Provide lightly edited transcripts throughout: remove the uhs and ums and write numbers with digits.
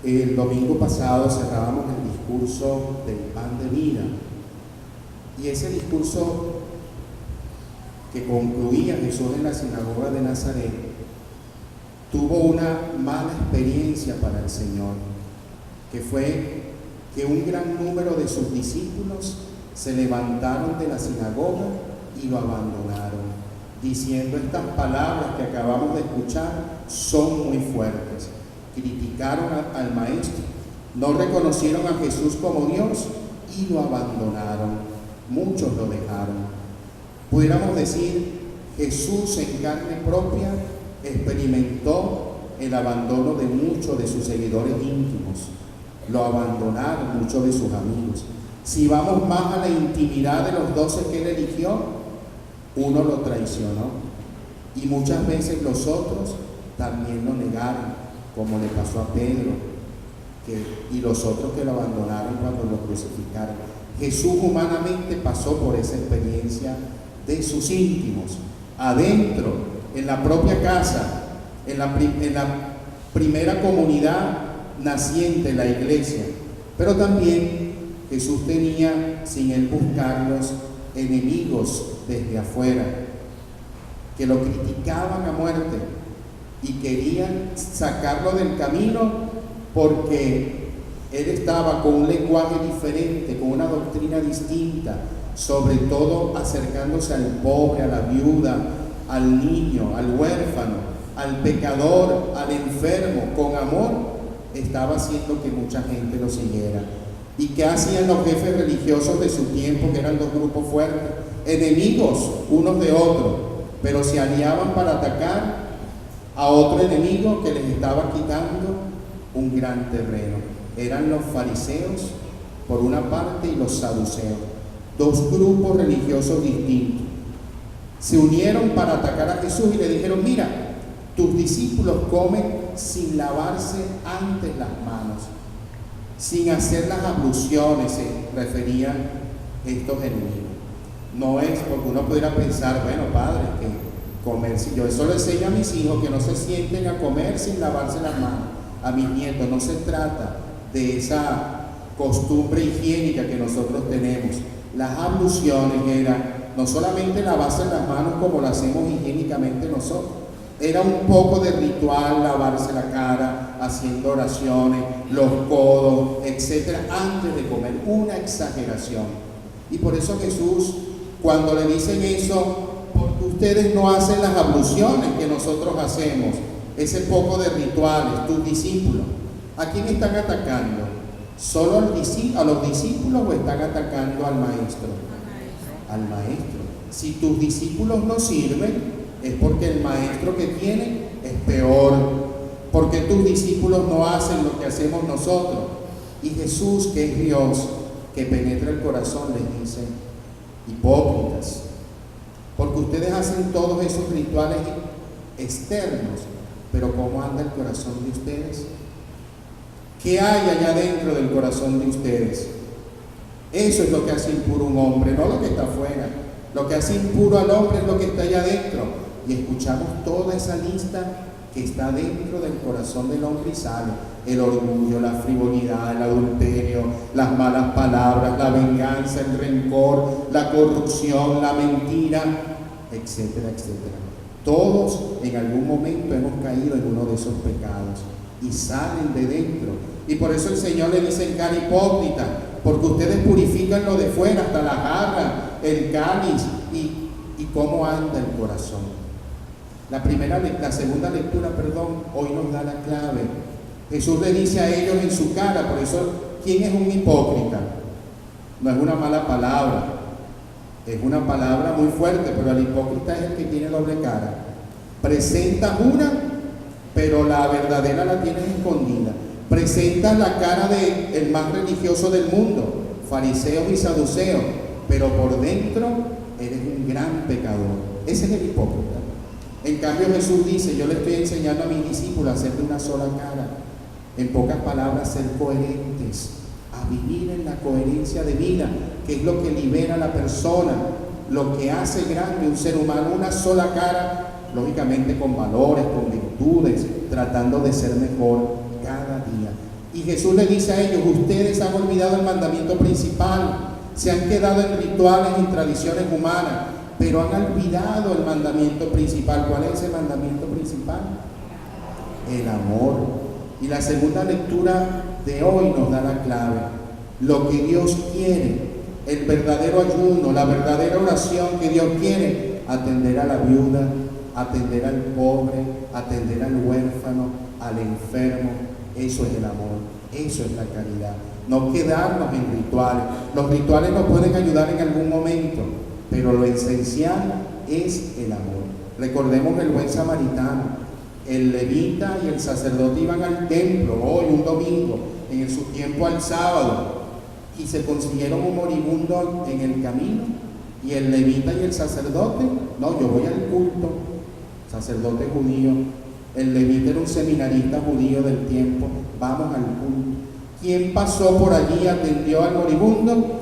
El domingo pasado cerrábamos el discurso del pan de vida, y ese discurso que concluía Jesús en la sinagoga de Nazaret tuvo una mala experiencia para el Señor, que fue que un gran número de sus discípulos se levantaron de la sinagoga y lo abandonaron, diciendo: estas palabras que acabamos de escuchar son muy fuertes. Criticaron al maestro, no reconocieron a Jesús como Dios y lo abandonaron. Muchos lo dejaron. Pudiéramos decir, Jesús en carne propia experimentó el abandono de muchos de sus seguidores íntimos. Lo abandonaron muchos de sus amigos. Si vamos más a la intimidad de los 12 que él eligió, uno lo traicionó, y muchas veces los otros también lo negaron, como le pasó a Pedro y los otros que lo abandonaron cuando lo crucificaron. Jesús humanamente pasó por esa experiencia de sus íntimos, adentro, en la propia casa, en la primera comunidad naciente, la iglesia. Pero también Jesús tenía, sin él buscarlos, enemigos desde afuera, que lo criticaban a muerte y querían sacarlo del camino porque él estaba con un lenguaje diferente, con una doctrina distinta, sobre todo acercándose al pobre, a la viuda, al niño, al huérfano, al pecador, al enfermo. Con amor estaba haciendo que mucha gente lo siguiera. ¿Y qué hacían los jefes religiosos de su tiempo, que eran dos grupos fuertes, enemigos unos de otros, pero se aliaban para atacar a otro enemigo que les estaba quitando un gran terreno? Eran los fariseos por una parte y los saduceos, dos grupos religiosos distintos. Se unieron para atacar a Jesús y le dijeron: mira, tus discípulos comen sin lavarse antes las manos, sin hacer las abluciones, se referían estos enemigos. No es porque uno pudiera pensar: bueno, padre, que comer, si yo eso le enseño a mis hijos, que no se sienten a comer sin lavarse las manos, a mis nietos. No se trata de esa costumbre higiénica que nosotros tenemos. Las abluciones eran no solamente lavarse las manos como lo hacemos higiénicamente nosotros, era un poco de ritual, lavarse la cara, haciendo oraciones, los codos, etcétera, antes de comer. Una exageración. Y por eso Jesús, cuando le dicen eso: porque ustedes no hacen las abluciones que nosotros hacemos, ese poco de rituales, tus discípulos, ¿a quién están atacando? ¿Solo a los discípulos o están atacando al maestro? Al maestro. Si tus discípulos no sirven, es porque el maestro que tienen es peor, porque tus discípulos no hacen lo que hacemos nosotros. Y Jesús, que es Dios, que penetra el corazón, les dice: hipócritas, porque ustedes hacen todos esos rituales externos, pero ¿cómo anda el corazón de ustedes? ¿Qué hay allá dentro del corazón de ustedes? Eso es lo que hace impuro un hombre, no lo que está afuera. Lo que hace impuro al hombre es lo que está allá adentro. Y escuchamos toda esa lista que está dentro del corazón del hombre y sale: el orgullo, la frivolidad, el adulterio, las malas palabras, la venganza, el rencor, la corrupción, la mentira, etcétera, etcétera. Todos en algún momento hemos caído en uno de esos pecados y salen de dentro. Y por eso el Señor le dice en cara: hipócrita, porque ustedes purifican lo de fuera, hasta la jarra, el cáliz, y cómo anda el corazón. La segunda lectura, hoy nos da la clave. Jesús le dice a ellos en su cara. Por eso, ¿quién es un hipócrita? No es una mala palabra, es una palabra muy fuerte, pero el hipócrita es el que tiene doble cara. Presentas una, pero la verdadera la tienes escondida. Presentas la cara del más religioso del mundo, fariseos y saduceos, pero por dentro eres un gran pecador. Ese es el hipócrita. En cambio, Jesús dice: yo le estoy enseñando a mis discípulos a hacer de una sola cara. En pocas palabras, ser coherentes, a vivir en la coherencia de vida, que es lo que libera a la persona, lo que hace grande un ser humano. Una sola cara, lógicamente con valores, con virtudes, tratando de ser mejor cada día. Y Jesús le dice a ellos: ustedes han olvidado el mandamiento principal, se han quedado en rituales y tradiciones humanas, pero han olvidado el mandamiento principal. ¿Cuál es ese mandamiento principal? El amor. Y la segunda lectura de hoy nos da la clave. Lo que Dios quiere, el verdadero ayuno, la verdadera oración que Dios quiere: atender a la viuda, atender al pobre, atender al huérfano, al enfermo. Eso es el amor, eso es la caridad. No quedarnos en rituales. Los rituales nos pueden ayudar en algún momento, pero lo esencial es el amor. Recordemos el buen samaritano. El levita y el sacerdote iban al templo hoy, un domingo, en su tiempo al sábado, y se consiguieron un moribundo en el camino, y el levita y el sacerdote: no, yo voy al culto. Sacerdote judío, el levita era un seminarista judío del tiempo: vamos al culto. ¿Quién pasó por allí y atendió al moribundo?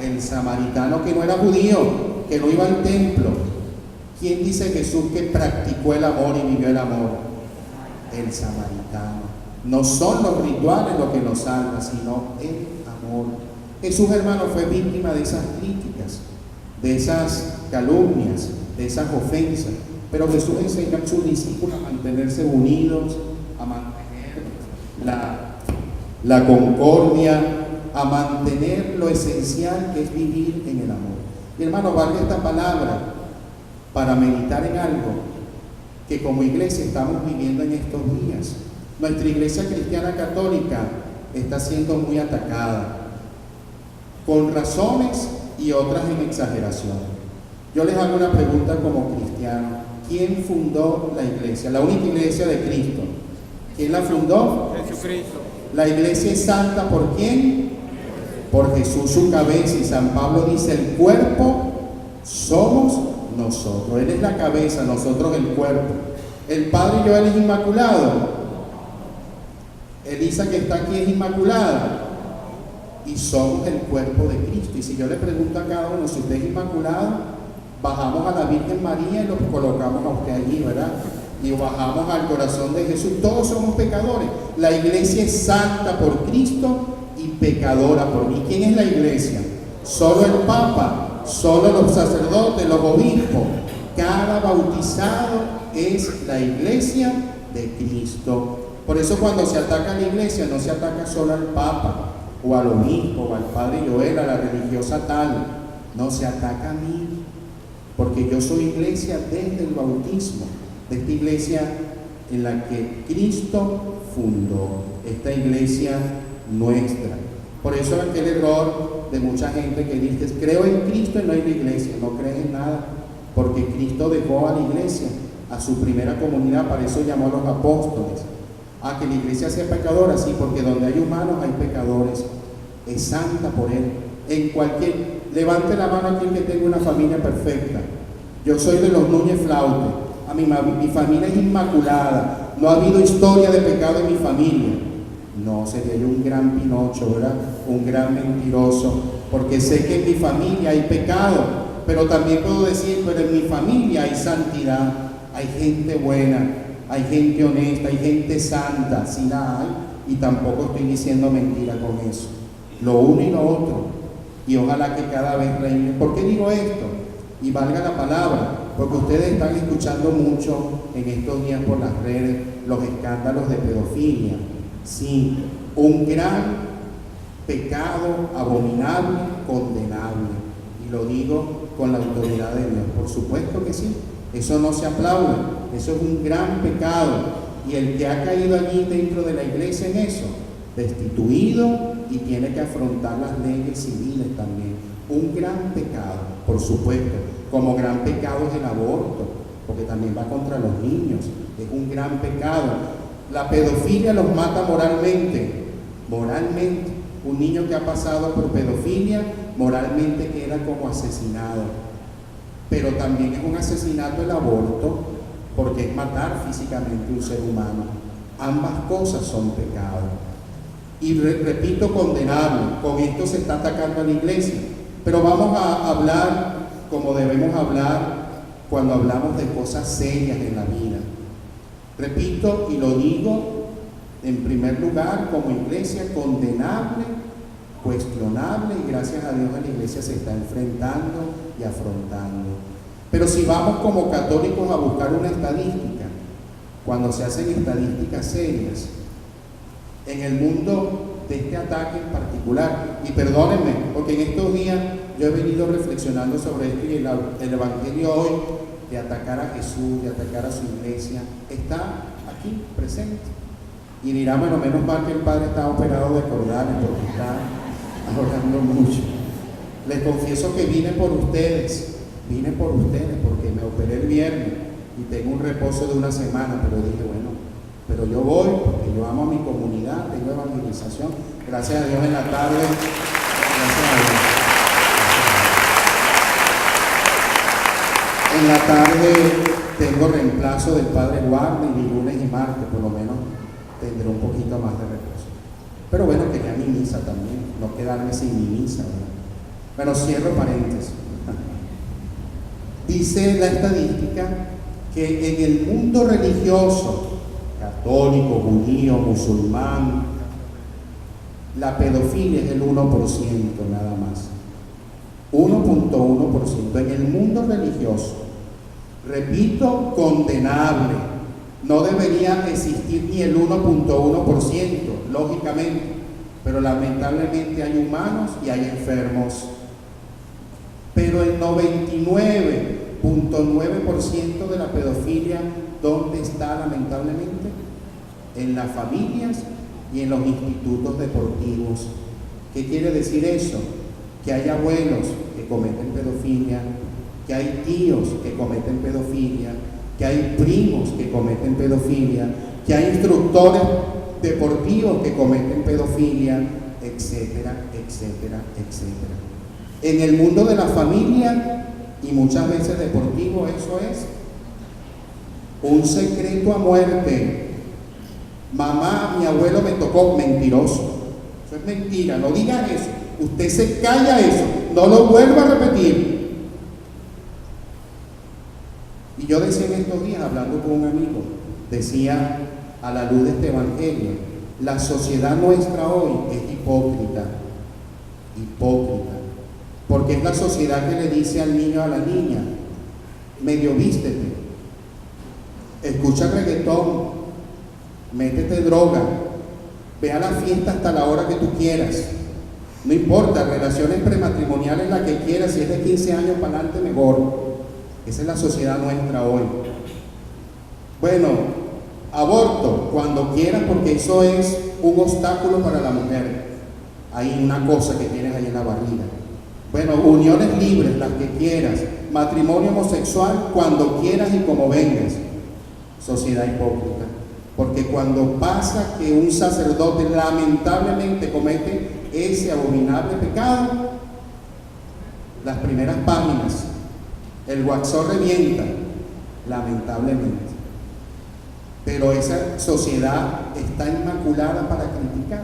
El samaritano, que no era judío, que no iba al templo. ¿Quién dice Jesús que practicó el amor y vivió el amor? El samaritano. No son los rituales lo que nos salva, sino el amor. Jesús, hermano, fue víctima de esas críticas, de esas calumnias, de esas ofensas. Pero Jesús enseñó a sus discípulos a mantenerse unidos, a mantener la concordia, a mantener lo esencial que es vivir en el amor. Y hermano, valga esta palabra para meditar en algo que como iglesia estamos viviendo en estos días. Nuestra iglesia cristiana católica está siendo muy atacada, con razones y otras en exageración. Yo les hago una pregunta como cristiano: ¿quién fundó la iglesia? La única iglesia de Cristo. ¿Quién la fundó? Jesucristo. La iglesia es santa, ¿por quién? Por Jesús, su cabeza. Y San Pablo dice: el cuerpo somos nosotros. Él es la cabeza, nosotros el cuerpo. El Padre Joel es inmaculado. Elisa, que está aquí, es inmaculada. Y somos el cuerpo de Cristo. Y si yo le pregunto a cada uno si usted es inmaculado, bajamos a la Virgen María y lo colocamos a usted allí, ¿verdad? Y bajamos al corazón de Jesús. Todos somos pecadores. La iglesia es santa por Cristo y pecadora por mí. ¿Quién es la iglesia? Solo el Papa, solo los sacerdotes, los obispos. Cada bautizado es la iglesia de Cristo. Por eso cuando se ataca a la iglesia, no se ataca solo al Papa o al obispo o al Padre Joel, a la religiosa tal. No, se ataca a mí, porque yo soy iglesia desde el bautismo, de esta iglesia en la que Cristo fundó, esta iglesia nuestra. Por eso aquel error de mucha gente que dice: creo en Cristo y no en la iglesia. No crees en nada, porque Cristo dejó a la iglesia, a su primera comunidad. Para eso llamó a los apóstoles. A que la iglesia sea pecadora, sí, porque donde hay humanos hay pecadores. Es santa por él. En cualquier, levante la mano aquí el que tenga una familia perfecta. Yo soy de los Núñez Flaute. Mi familia es inmaculada. No ha habido historia de pecado en mi familia. No, sería yo un gran Pinocho, ¿verdad? Un gran mentiroso, porque sé que en mi familia hay pecado, pero también puedo decir: pero en mi familia hay santidad, hay gente buena, hay gente honesta, hay gente santa. Sí la hay, y tampoco estoy diciendo mentira con eso. Lo uno y lo otro, y ojalá que cada vez reine. ¿Por qué digo esto? Y valga la palabra, porque ustedes están escuchando mucho en estos días por las redes los escándalos de pedofilia. Sí, un gran pecado abominable, condenable, y lo digo con la autoridad de Dios. Por supuesto que sí, eso no se aplaude, eso es un gran pecado, y el que ha caído allí dentro de la iglesia en eso, destituido, y tiene que afrontar las leyes civiles también. Un gran pecado, por supuesto, como gran pecado es el aborto, porque también va contra los niños, es un gran pecado. La pedofilia los mata moralmente. Un niño que ha pasado por pedofilia moralmente queda como asesinado. Pero también es un asesinato el aborto, porque es matar físicamente a un ser humano. Ambas cosas son pecado. Y repito, condenable. Con esto se está atacando a la iglesia. Pero vamos a hablar como debemos hablar cuando hablamos de cosas serias en la vida. Repito y lo digo en primer lugar, como iglesia, condenable, cuestionable, y gracias a Dios la iglesia se está enfrentando y afrontando. Pero si vamos como católicos a buscar una estadística, cuando se hacen estadísticas serias, en el mundo de este ataque en particular, y perdónenme, porque en estos días yo he venido reflexionando sobre esto y el Evangelio hoy, de atacar a Jesús, de atacar a su iglesia, está aquí, presente. Y dirá, bueno, menos mal que el Padre está operado de cordales porque está orando mucho. Les confieso que vine por ustedes porque me operé el viernes y tengo un reposo de una semana, pero dije, bueno, pero yo voy porque yo amo a mi comunidad, tengo evangelización, gracias a Dios en la tarde, gracias a Dios. En la tarde tengo reemplazo del Padre Guarda y lunes y martes, por lo menos tendré un poquito más de reposo. Pero bueno, quería mi misa también, no quedarme sin mi misa, ¿verdad? Bueno, cierro paréntesis. Dice la estadística que en el mundo religioso, católico, judío, musulmán, la pedofilia es el 1% nada más. 1.1% en el mundo religioso. Repito, condenable. No debería existir ni el 1.1%, lógicamente, pero lamentablemente hay humanos y hay enfermos. Pero el 99.9% de la pedofilia, ¿dónde está lamentablemente? En las familias y en los institutos deportivos. ¿Qué quiere decir eso? Que hay abuelos que cometen pedofilia, que hay tíos que cometen pedofilia, que hay primos que cometen pedofilia, que hay instructores deportivos que cometen pedofilia, etcétera, etcétera, etcétera. En el mundo de la familia y muchas veces deportivo, eso es un secreto a muerte. Mamá, mi abuelo me tocó, mentiroso. Eso es mentira, no diga eso. Usted se calla eso, no lo vuelva a repetir. Y yo decía en estos días, hablando con un amigo, decía a la luz de este Evangelio, la sociedad nuestra hoy es hipócrita, porque es la sociedad que le dice al niño, a la niña, medio vístete, escucha reggaetón, métete droga, ve a la fiesta hasta la hora que tú quieras, no importa, relaciones prematrimoniales la que quieras, si es de 15 años para adelante mejor. Esa es la sociedad nuestra hoy. Bueno, aborto cuando quieras, porque eso es un obstáculo para la mujer. Hay una cosa que tienes ahí en la barriga. Bueno, uniones libres, las que quieras. Matrimonio homosexual cuando quieras y como vengas. Sociedad hipócrita. Porque cuando pasa que un sacerdote lamentablemente comete ese abominable pecado, las primeras páginas, el WhatsApp revienta, lamentablemente. Pero esa sociedad está inmaculada para criticar,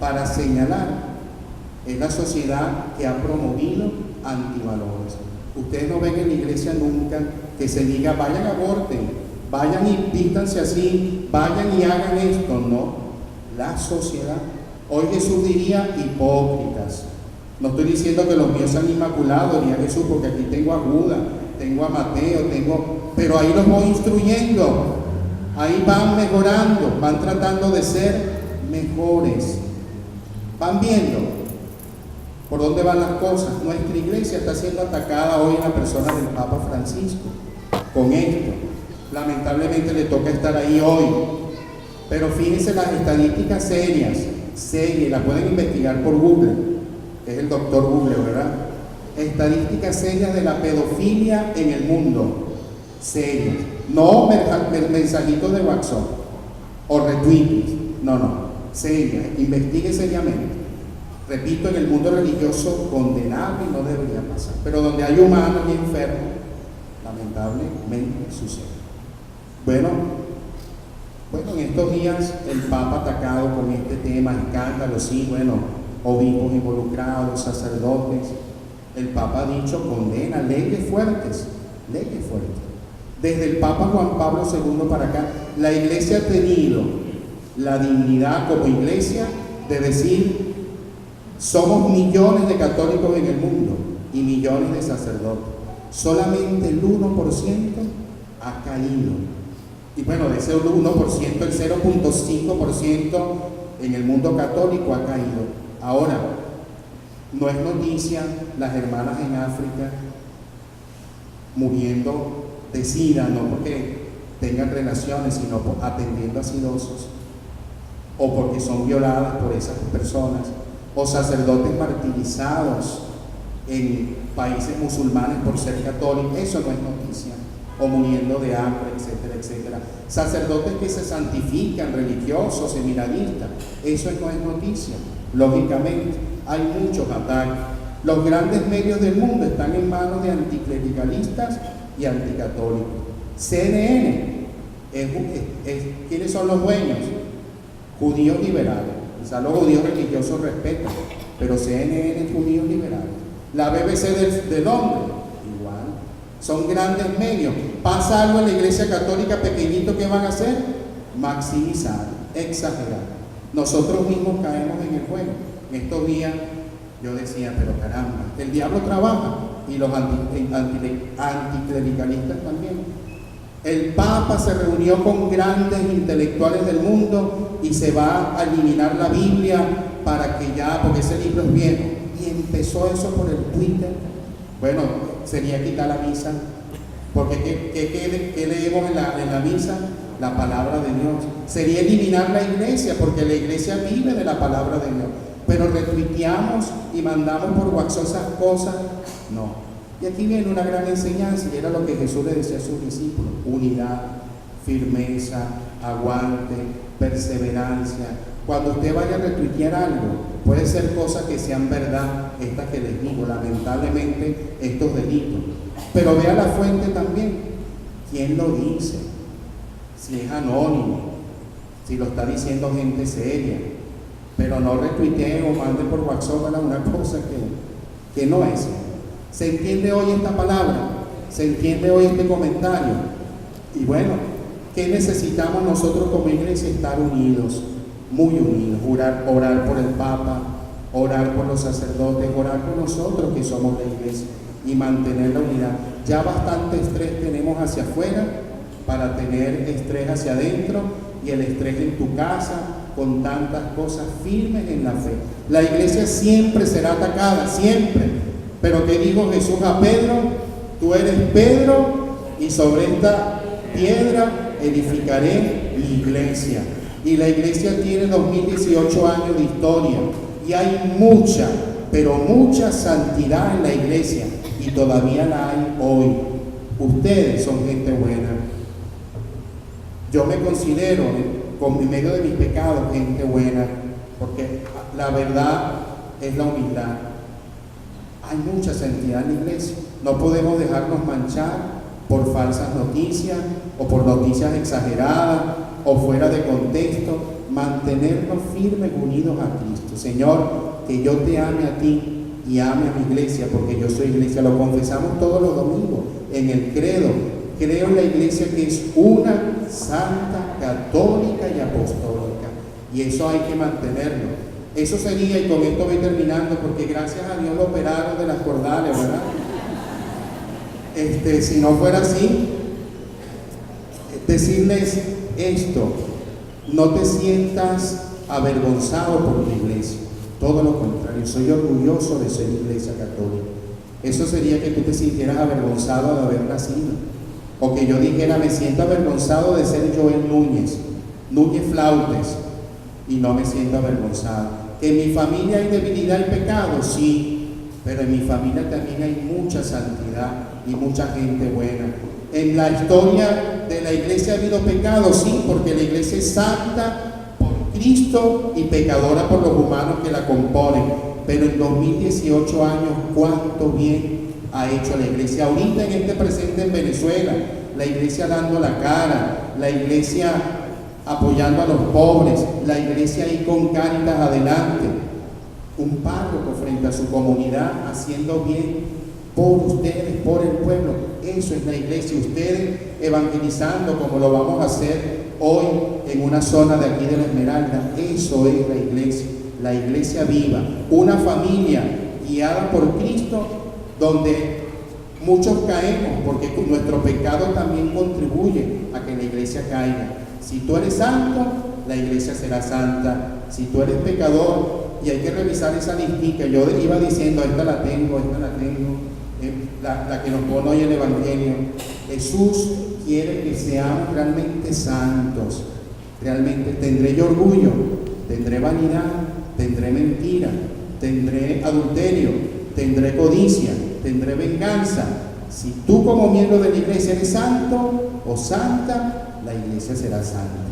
para señalar. Es la sociedad que ha promovido antivalores. Ustedes no ven en la iglesia nunca que se diga, vayan aborten, vayan y vístanse así, vayan y hagan esto. No, la sociedad. Hoy Jesús diría hipócritas. No estoy diciendo que los míos sean inmaculados, diría Jesús, porque aquí tengo a Judas, tengo a Mateo, pero ahí los voy instruyendo. Ahí van mejorando, van tratando de ser mejores. Van viendo por dónde van las cosas. Nuestra iglesia está siendo atacada hoy en la persona del Papa Francisco con esto. Lamentablemente le toca estar ahí hoy. Pero fíjense las estadísticas serias, las pueden investigar por Google, que es el doctor Google, ¿verdad? Estadísticas serias de la pedofilia en el mundo. Serias. No mensajitos de WhatsApp o retweets. No. Serias. Investigue seriamente. Repito, en el mundo religioso condenable y no debería pasar. Pero donde hay humanos y enfermos, lamentablemente sucede. Bueno, en estos días el Papa atacado con este tema, escándalos, sí, obispos involucrados, sacerdotes. El Papa ha dicho, condena, leyes fuertes. Desde el Papa Juan Pablo II para acá, la Iglesia ha tenido la dignidad como iglesia de decir, somos millones de católicos en el mundo y millones de sacerdotes. Solamente el 1% ha caído. Y bueno, de ese 1%, el 0.5% en el mundo católico ha caído. Ahora, no es noticia las hermanas en África muriendo de SIDA, no porque tengan relaciones, sino atendiendo a sidosos, o porque son violadas por esas personas, o sacerdotes martirizados en países musulmanes por ser católicos. Eso no es noticia, o muriendo de hambre, etcétera, etcétera. Sacerdotes que se santifican, religiosos, seminaristas, eso no es noticia. Lógicamente, hay muchos ataques. Los grandes medios del mundo están en manos de anticlericalistas y anticatólicos. CNN, ¿quiénes son los dueños? Judíos liberales. Quizás los judíos religiosos respetan, pero CNN es judíos liberales. La BBC de Londres, igual. Son grandes medios. Pasa algo en la iglesia católica pequeñito, ¿qué van a hacer? Maximizar, exagerar. Nosotros mismos caemos en el juego. En estos días yo decía, pero caramba, el diablo trabaja y los anticlericalistas también. El Papa se reunió con grandes intelectuales del mundo y se va a eliminar la Biblia para que ya, porque ese libro es viejo. Y empezó eso por el Twitter. Bueno, sería quitar la misa, porque ¿qué leemos en la misa? La palabra de Dios. Sería eliminar la iglesia, porque la iglesia vive de la palabra de Dios. Pero retuiteamos y mandamos por WhatsApp esas cosas, no. Y aquí viene una gran enseñanza, y era lo que Jesús le decía a sus discípulos: unidad, firmeza, aguante, perseverancia. Cuando usted vaya a retuitear algo, puede ser cosas que sean verdad, estas que les digo, lamentablemente estos delitos, pero vea la fuente también, quién lo dice, si es anónimo, si lo está diciendo gente seria, pero no retuiteen o manden por WhatsApp una cosa que no es. ¿Se entiende hoy esta palabra? ¿Se entiende hoy este comentario? Y bueno, ¿qué necesitamos nosotros como iglesia? Estar unidos, muy unidos, orar por el Papa, orar por los sacerdotes, orar por nosotros que somos la iglesia y mantener la unidad. Ya bastante estrés tenemos hacia afuera para tener estrés hacia adentro, y el estrés en tu casa con tantas cosas firmes en la fe. La iglesia siempre será atacada, siempre. Pero ¿qué dijo Jesús a Pedro? Tú eres Pedro, y sobre esta piedra edificaré mi iglesia. Y la iglesia tiene 2018 años de historia, y hay mucha, pero mucha santidad en la iglesia, y todavía la hay hoy. Ustedes son gente buena. Yo me considero, en medio de mis pecados, gente buena, porque la verdad es la humildad. Hay mucha santidad en la iglesia. No podemos dejarnos manchar por falsas noticias o por noticias exageradas o fuera de contexto. Mantenernos firmes, unidos a Cristo. Señor, que yo te ame a ti y ame a mi iglesia, porque yo soy iglesia. Lo confesamos todos los domingos en el credo. Creo en la iglesia que es una, santa, católica y apostólica, y eso hay que mantenerlo. Eso sería, y con esto voy terminando, porque gracias a Dios lo operaron de las cordales, ¿verdad? Si no fuera así, decirles esto: no te sientas avergonzado por tu iglesia, todo lo contrario, soy orgulloso de ser iglesia católica. Eso sería que tú te sintieras avergonzado de haber nacido, o que yo dijera, me siento avergonzado de ser Joel Núñez Flautes, y no me siento avergonzado. ¿Que en mi familia hay debilidad y pecado? Sí, pero en mi familia también hay mucha santidad y mucha gente buena. En la historia de la iglesia ha habido pecado, sí, porque la iglesia es santa por Cristo y pecadora por los humanos que la componen. Pero en 2018 años, ¿cuánto bien ha hecho la iglesia? Ahorita en este presente en Venezuela, la iglesia dando la cara, la iglesia apoyando a los pobres, la iglesia ahí con Cáritas adelante, un párroco frente a su comunidad haciendo bien por ustedes, por el pueblo. Eso es la iglesia. Ustedes evangelizando como lo vamos a hacer hoy en una zona de aquí de la Esmeralda. Eso es la iglesia viva, una familia guiada por Cristo, donde muchos caemos, porque nuestro pecado también contribuye a que la iglesia caiga. Si tú eres santo, la iglesia será santa. Si tú eres pecador, y hay que revisar esa listica, yo iba diciendo, esta la tengo, la que nos pone hoy el Evangelio. Jesús quiere que seamos realmente santos. Realmente tendré yo orgullo, tendré vanidad, tendré mentira, tendré adulterio, tendré codicia, tendré venganza. Si tú como miembro de la iglesia eres santo o santa, la iglesia será santa.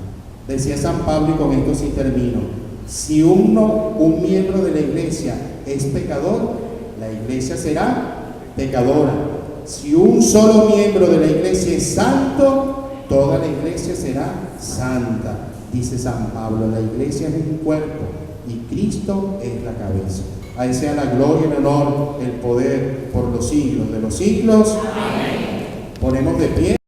Decía San Pablo, y con esto sí termino: si un miembro de la iglesia es pecador, la iglesia será pecadora. Si un solo miembro de la iglesia es santo, toda la iglesia será santa. Dice San Pablo, la iglesia es un cuerpo y Cristo es la cabeza. A Él sea la gloria, el honor, el poder por los siglos de los siglos. Amén. Ponemos de pie.